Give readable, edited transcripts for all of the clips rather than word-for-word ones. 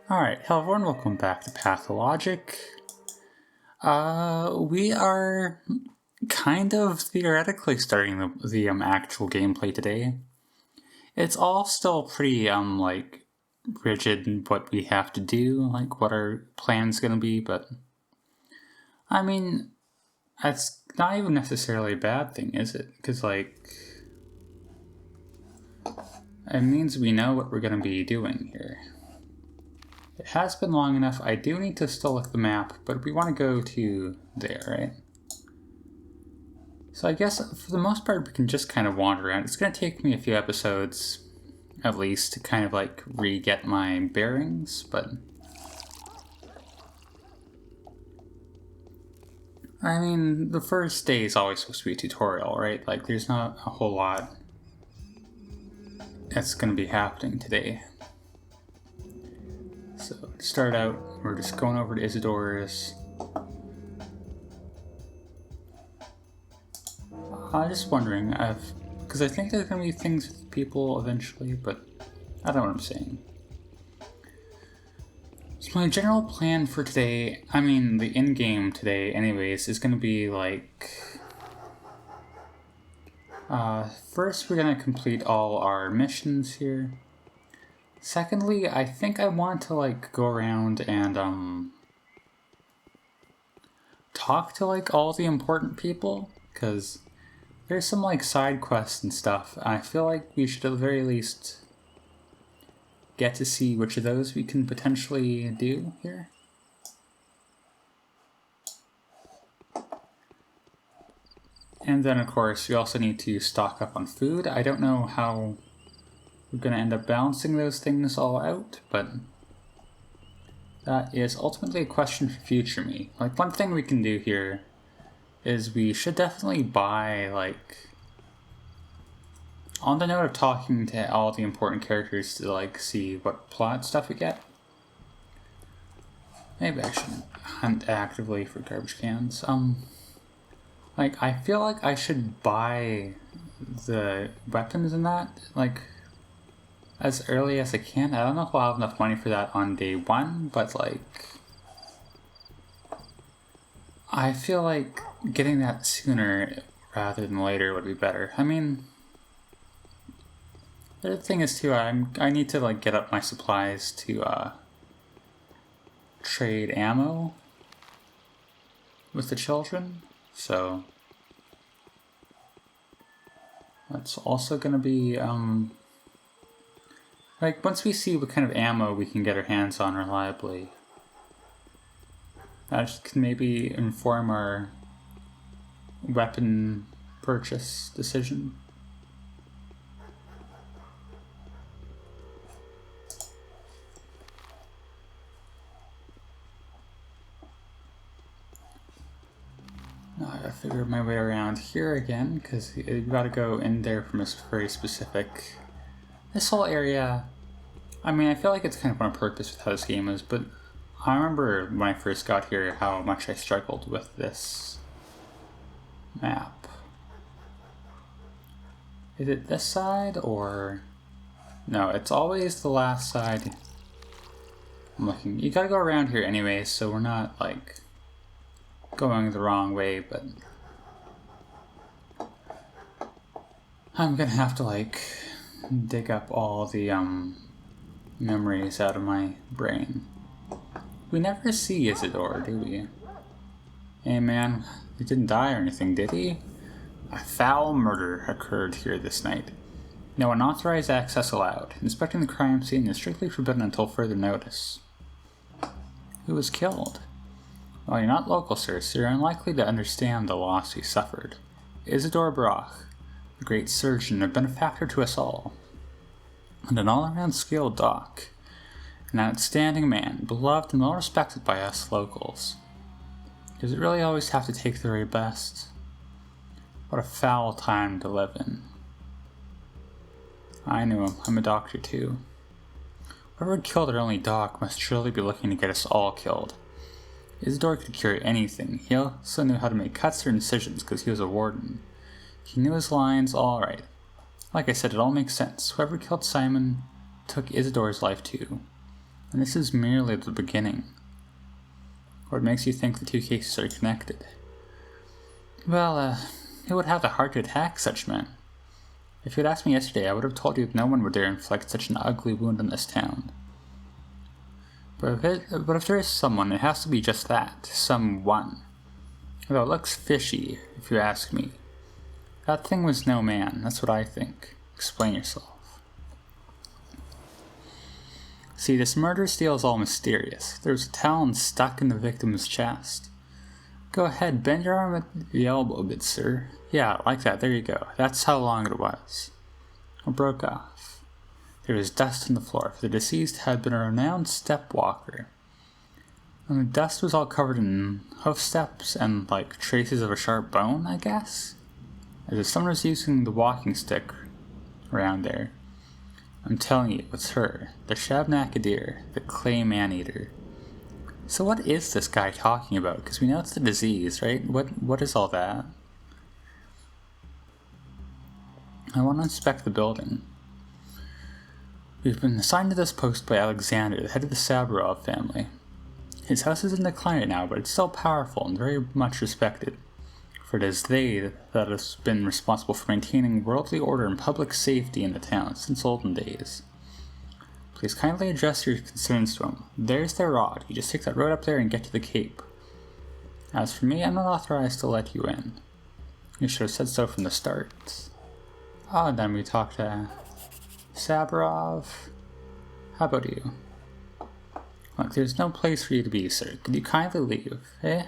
Alright, hello everyone, welcome back to pathologic. We are kind of theoretically starting the actual gameplay today. It's all still pretty, rigid in what we have to do, like what our plan's gonna be, but I mean, that's not even necessarily a bad thing, is it? Because, it means we know what we're gonna be doing here. It has been long enough. I do need to still look at the map, but we want to go to there, right? So I guess for the most part we can just kind of wander around. It's going to take me a few episodes at least to kind of re-get my bearings, but I mean, the first day is always supposed to be a tutorial, right? Like there's not a whole lot that's going to be happening today. So to start out, we're just going over to Isidore's. I'm just wondering, because I think there's going to be things with people eventually, but I don't know what I'm saying. So my general plan for today, I mean the in-game today anyways, is going to be first we're going to complete all our missions here. Secondly, I think I want to go around and talk to all the important people, because there's some side quests and stuff. I feel like we should at the very least get to see which of those we can potentially do here. And then of course we also need to stock up on food. I don't know how we're going to end up balancing those things all out, but that is ultimately a question for future me. One thing we can do here is we should definitely buy, on the note of talking to all the important characters to see what plot stuff we get. Maybe I should hunt actively for garbage cans. I feel like I should buy the weapons in that, as early as I can. I don't know if I'll have enough money for that on day one, but I feel like getting that sooner rather than later would be better. I mean, the other thing is too, I need to get up my supplies to trade ammo with the children, so that's also gonna be once we see what kind of ammo we can get our hands on reliably, that can maybe inform our weapon purchase decision. Now I gotta figure my way around here again, because you gotta go in there from a very specific... This whole area, I mean, I feel like it's kind of on purpose with how this game is, but I remember when I first got here how much I struggled with this map. Is it this side, or... No, it's always the last side. I'm looking. You gotta go around here anyways, so we're not, going the wrong way, but... I'm gonna have to, dig up all the, memories out of my brain. We never see Isidore, do we? Hey man, he didn't die or anything, did he? A foul murder occurred here this night. No unauthorized access allowed. Inspecting the crime scene is strictly forbidden until further notice. Who was killed? Well, you're not local, sir, so you're unlikely to understand the loss he suffered. Isidore Brock, the great surgeon, a benefactor to us all, and an all-around skilled doc, an outstanding man, beloved and well-respected by us locals. Does it really always have to take the very best? What a foul time to live in. I knew him. I'm a doctor too. Whoever killed our only doc must surely be looking to get us all killed. Isidore could cure anything. He also knew how to make cuts or incisions because he was a warden. He knew his lines all right. Like I said, it all makes sense. Whoever killed Simon took Isidore's life too. And this is merely the beginning. Or it makes you think the two cases are connected. Well, who would have the heart to attack such men? If you had asked me yesterday, I would have told you that no one would dare inflict such an ugly wound on this town. But if there is someone, it has to be just that, someone. Although it looks fishy, if you ask me. That thing was no man, that's what I think. Explain yourself. See, this murder deal is all mysterious. There was a talon stuck in the victim's chest. Go ahead, bend your arm at the elbow a bit, sir. Yeah, like that, there you go. That's how long it was. It broke off. There was dust on the floor, for the deceased had been a renowned step walker. And the dust was all covered in hoof steps and, like, traces of a sharp bone, I guess? As if someone was using the walking stick around there. I'm telling you, it's her, the Shabnakadir, the clay man-eater. So what is this guy talking about? Because we know it's the disease, right? What is all that? I want to inspect the building. We've been assigned to this post by Alexander, the head of the Saburov family. His house is in decline right now, but it's still powerful and very much respected. For it is they that has been responsible for maintaining worldly order and public safety in the town since olden days. Please kindly address your concerns to him. There's their rod. You just take that road up there and get to the Cape. As for me, I'm not authorized to let you in. You should have said so from the start. Oh, and then we talked to Saburov. How about you? Look, there's no place for you to be, sir. Could you kindly leave, eh?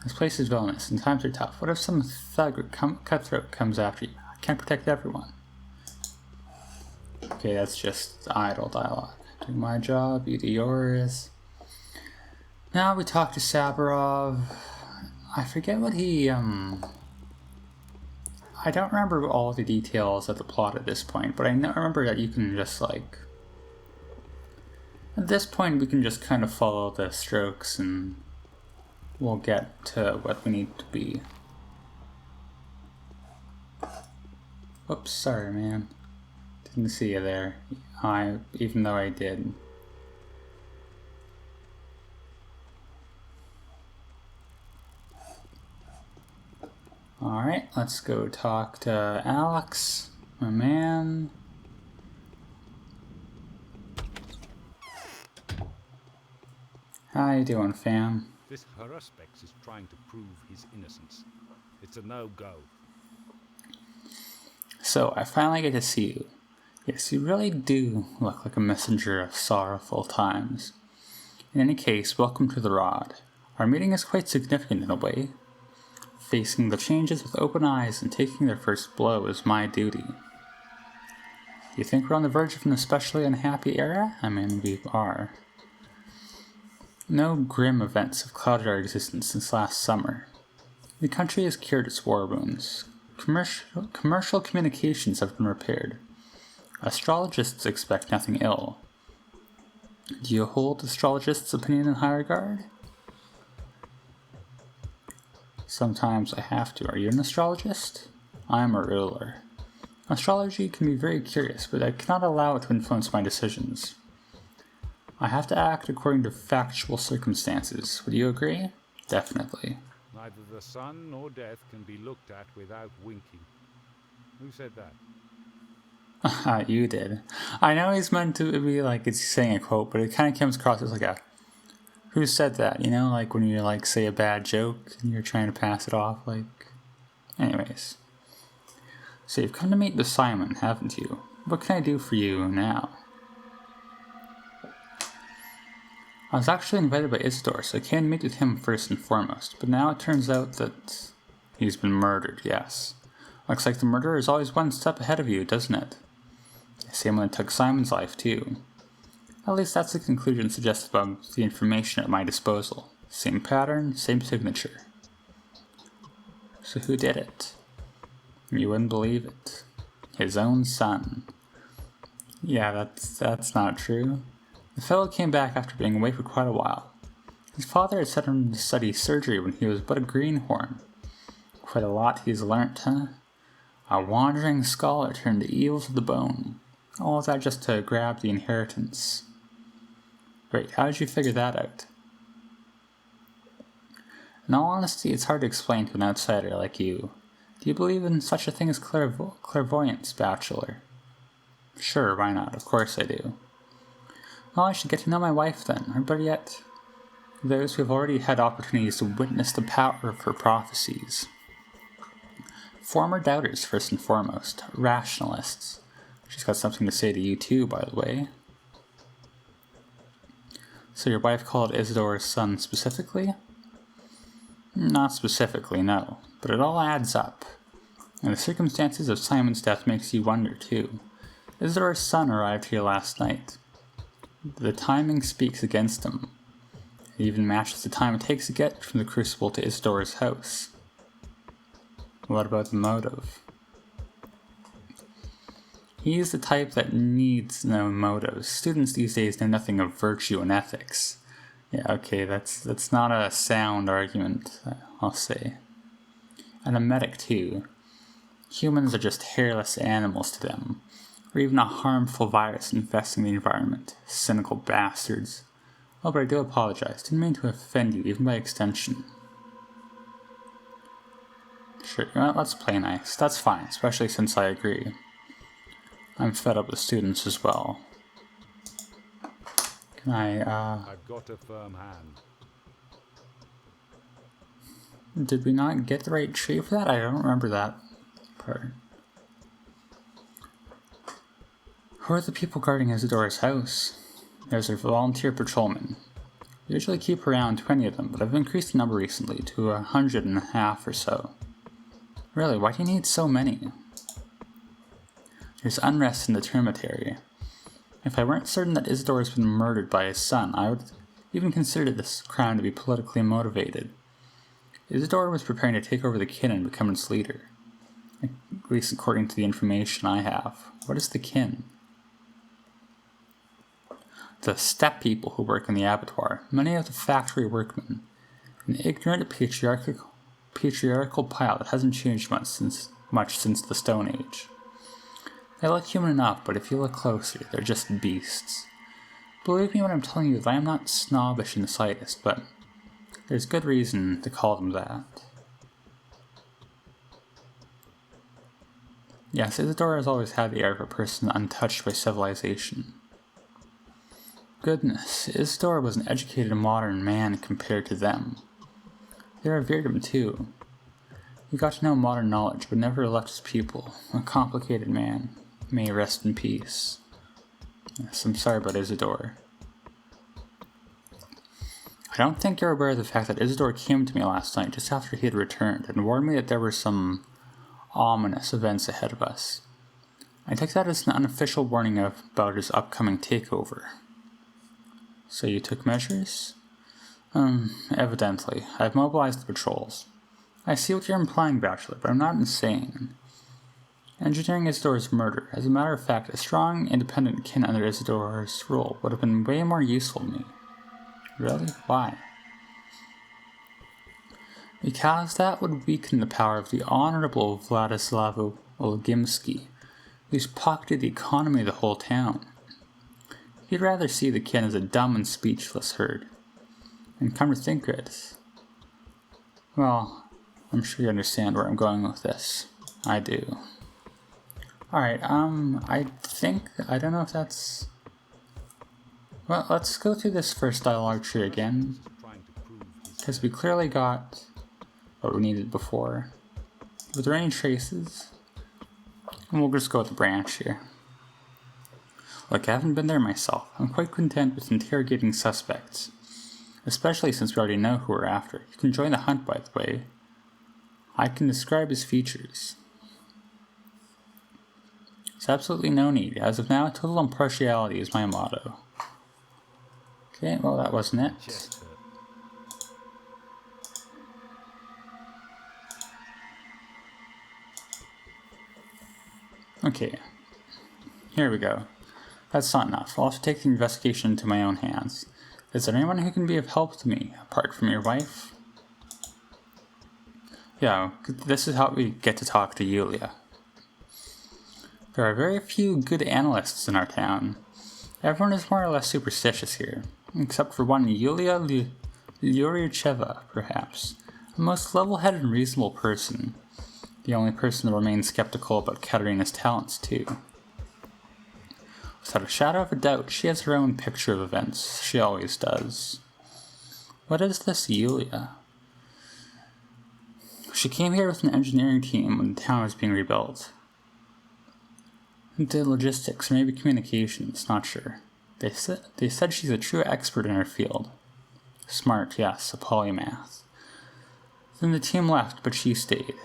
This place is villainous, and times are tough. What if some thug or cutthroat comes after you? I can't protect everyone. Okay, that's just idle dialogue. Do my job, you do yours. Now we talk to Saburov. I forget what he, I don't remember all the details of the plot at this point, but I remember that you can just, like... At this point, we can just kind of follow the strokes and we'll get to what we need to be. Whoops, sorry, man. Didn't see you there. Even though I did. Alright, let's go talk to Alex, my man. How you doing, fam? This Haruspex is trying to prove his innocence. It's a no-go. So, I finally get to see you. Yes, you really do look like a messenger of sorrowful times. In any case, welcome to the Rod. Our meeting is quite significant in a way. Facing the changes with open eyes and taking their first blow is my duty. You think we're on the verge of an especially unhappy era? I mean, we are. No grim events have clouded our existence since last summer. The country has cured its war wounds. Commercial communications have been repaired. Astrologists expect nothing ill. Do you hold astrologists' opinion in high regard? Sometimes I have to. Are you an astrologist? I am a ruler. Astrology can be very curious, but I cannot allow it to influence my decisions. I have to act according to factual circumstances. Would you agree? Definitely. Neither the sun nor death can be looked at without winking. Who said that? You did. I know he's meant to be like it's saying a quote, but it kind of comes across as like a who said that, you know, like when you like say a bad joke and you're trying to pass it off, like... Anyways. So you've come to meet with Simon, haven't you? What can I do for you now? I was actually invited by Isidore, so I came to meet with him first and foremost, but now it turns out that he's been murdered, yes. Looks like the murderer is always one step ahead of you, doesn't it? Same when it took Simon's life, too. At least that's the conclusion suggested by the information at my disposal. Same pattern, same signature. So who did it? You wouldn't believe it. His own son. Yeah, that's not true. The fellow came back after being away for quite a while. His father had set him to study surgery when he was but a greenhorn. Quite a lot he's learnt, huh? A wandering scholar turned to evil to the bone. All of that just to grab the inheritance. Wait, how did you figure that out? In all honesty, it's hard to explain to an outsider like you. Do you believe in such a thing as clairvoyance, Bachelor? Sure, why not? Of course I do. Well, I should get to know my wife then, or better yet, those who have already had opportunities to witness the power of her prophecies. Former doubters, first and foremost. Rationalists. She's got something to say to you too, by the way. So your wife called Isidore's son specifically? Not specifically, no. But it all adds up. And the circumstances of Simon's death makes you wonder too. Isidore's son arrived here last night. The timing speaks against him. It even matches the time it takes to get from the Crucible to Isidore's house. What about the motive? He's the type that needs no motives. Students these days know nothing of virtue and ethics. Yeah, okay, that's not a sound argument, I'll say. And a medic too. Humans are just hairless animals to them, or even a harmful virus infesting the environment. Cynical bastards. Oh, but I do apologize. Didn't mean to offend you, even by extension. Sure, you know what? Let's play nice. That's fine, especially since I agree. I'm fed up with students as well. Can I've got a firm hand. Did we not get the right tree for that? I don't remember that part. Who are the people guarding Isidore's house? There's a volunteer patrolman. We usually keep around 20 of them, but I've increased the number recently to 150 or so. Really, why do you need so many? There's unrest in the termitary. If I weren't certain that Isidore has been murdered by his son, I would even consider this crime to be politically motivated. Isidore was preparing to take over the kin and become its leader. At least according to the information I have. What is the kin? The steppe people who work in the abattoir, many of the factory workmen, an ignorant patriarchal pile that hasn't changed much since the Stone Age. They look human enough, but if you look closer, they're just beasts. Believe me when I'm telling you that I am not snobbish in the slightest, but there's good reason to call them that. Yes, Isidore has always had the air of a person untouched by civilization. Goodness, Isidore was an educated modern man compared to them. They revered him too. He got to know modern knowledge, but never left his people. A complicated man. May he rest in peace. Yes, I'm sorry about Isidore. I don't think you're aware of the fact that Isidore came to me last night just after he had returned and warned me that there were some ominous events ahead of us. I take that as an unofficial warning about his upcoming takeover. So you took measures? Evidently. I've mobilized the patrols. I see what you're implying, Bachelor, but I'm not insane. Engineering Isidore's murder. As a matter of fact, a strong, independent kin under Isidore's rule would have been way more useful to me. Really? Why? Because that would weaken the power of the Honorable Vladislav Olgimsky, who's pocketed the economy of the whole town. He'd rather see the kin as a dumb and speechless herd. And come to think of it, well, I'm sure you understand where I'm going with this. I do. Alright, I don't know if that's... Well, let's go through this first dialogue tree again, because we clearly got what we needed before. Were there any traces? And we'll just go with the branch here. Look, I haven't been there myself. I'm quite content with interrogating suspects, especially since we already know who we're after. You can join the hunt, by the way. I can describe his features. There's absolutely no need. As of now, total impartiality is my motto. Okay, well that wasn't it. Okay, here we go. That's not enough. I'll have to take the investigation into my own hands. Is there anyone who can be of help to me, apart from your wife? Yeah, this is how we get to talk to Yulia. There are very few good analysts in our town. Everyone is more or less superstitious here. Except for one Yulia Lyuricheva, perhaps. A most level-headed and reasonable person. The only person to remain skeptical about Katerina's talents, too. Without a shadow of a doubt, she has her own picture of events. She always does. What is this Yulia? She came here with an engineering team when the town was being rebuilt. Did logistics, or maybe communications, not sure. They said she's a true expert in her field. Smart, yes, a polymath. Then the team left, but she stayed.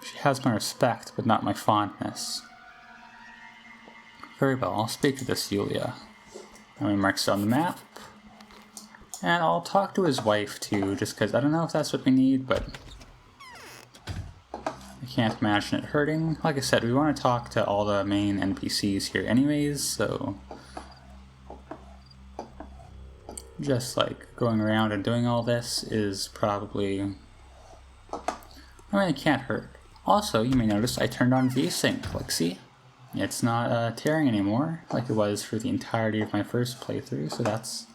She has my respect, but not my fondness. Very well, I'll speak to this Yulia. And we mark it on the map. And I'll talk to his wife too, just because I don't know if that's what we need, but I can't imagine it hurting. Like I said, we want to talk to all the main NPCs here anyways, so just like going around and doing all this is probably, I mean, it can't hurt. Also, you may notice I turned on VSync. Like, see? It's not tearing anymore like it was for the entirety of my first playthrough, so that's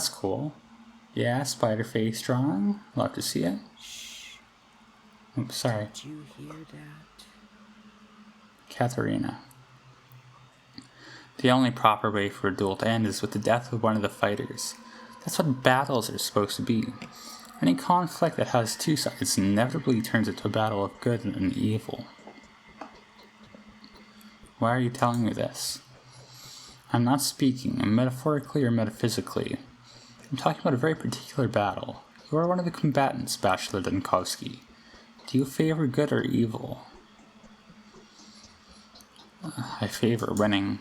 cool. Yeah, spider face drawing. Love to see it. Shh. Oops, sorry. Did you hear that? Katerina. The only proper way for a duel to end is with the death of one of the fighters. That's what battles are supposed to be. Any conflict that has two sides inevitably turns into a battle of good and evil. Why are you telling me this? I'm not speaking metaphorically or metaphysically. I'm talking about a very particular battle. You are one of the combatants, Bachelor Dunkovsky. Do you favor good or evil? I favor winning.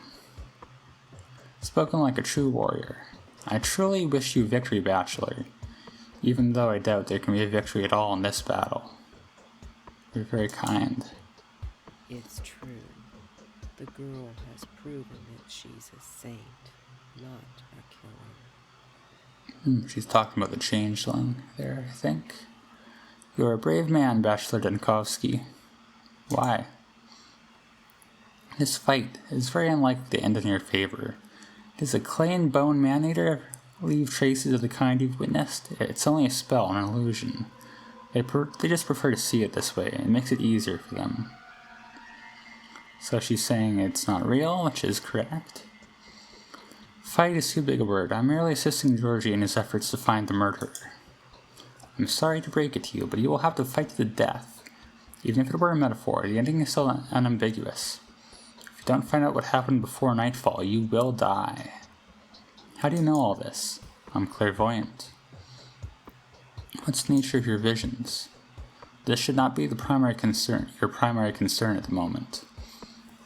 Spoken like a true warrior. I truly wish you victory, Bachelor, even though I doubt there can be a victory at all in this battle. You're very kind. It's true. The girl has proven that she's a saint, not a killer. She's talking about the changeling there, I think. You're a brave man, Bachelor Dunkovsky. Why? This fight is very unlikely to end in your favor. Does a clay and bone man-eater leave traces of the kind you've witnessed? It's only a spell, an illusion. They just prefer to see it this way. It makes it easier for them. So she's saying it's not real, which is correct. Fight is too big a word. I'm merely assisting Georgie in his efforts to find the murderer. I'm sorry to break it to you, but you will have to fight to the death. Even if it were a metaphor, the ending is still unambiguous. If you don't find out what happened before nightfall, you will die. How do you know all this? I'm clairvoyant. What's the nature of your visions? This should not be your primary concern at the moment.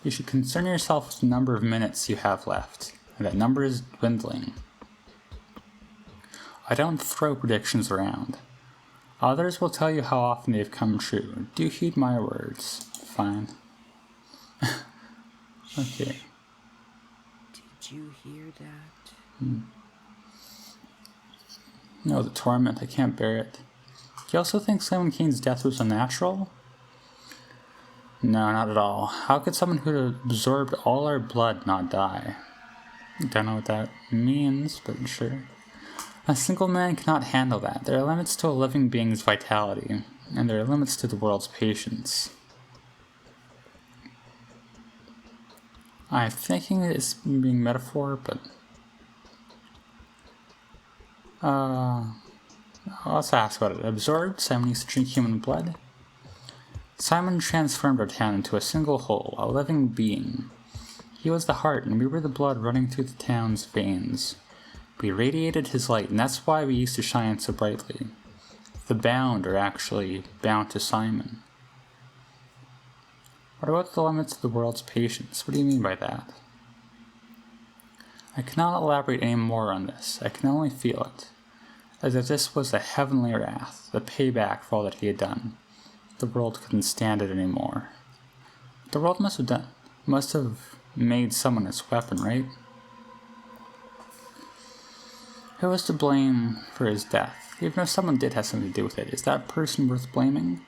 You should concern yourself with the number of minutes you have left, and that number is dwindling. I don't throw predictions around. Others will tell you how often they've come true. Do heed my words. Fine. Okay. Did you hear that? No, the torment. I can't bear it. Do you also think Simon Kane's death was unnatural? No, not at all. How could someone who had absorbed all our blood not die? Don't know what that means, but sure. A single man cannot handle that. There are limits to a living being's vitality, and there are limits to the world's patience. I'm thinking it's being metaphor, but let's ask about it. Absorbed, Simon used to drink human blood. Simon transformed our town into a single whole, a living being. He was the heart, and we were the blood running through the town's veins. We radiated his light, and that's why we used to shine so brightly. The bound are actually bound to Simon. What about the limits of the world's patience? What do you mean by that? I cannot elaborate any more on this. I can only feel it. As if this was a heavenly wrath, the payback for all that he had done. The world couldn't stand it anymore. The world must have made someone its weapon, right? Who was to blame for his death? Even if someone did have something to do with it, is that person worth blaming?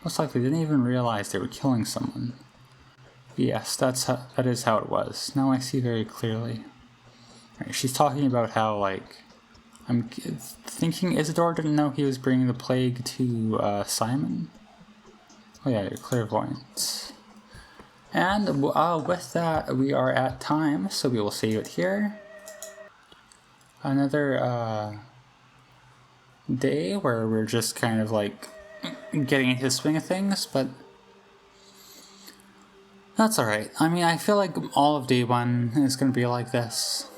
Most likely they didn't even realize they were killing someone. Yes, that is how it was. Now I see very clearly. Right, she's talking about how, like, I'm thinking Isidore didn't know he was bringing the plague to Simon. Oh yeah, you're clairvoyant. And with that, we are at time, so we will save it here. Another day where we're just kind of like getting into the swing of things, but that's alright. I mean, I feel like all of day one is going to be like this.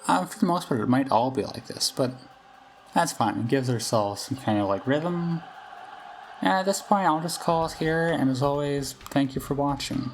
For the most part, it might all be like this, but that's fine. It gives ourselves some kind of like rhythm. And at this point, I'll just call it here, and as always, thank you for watching.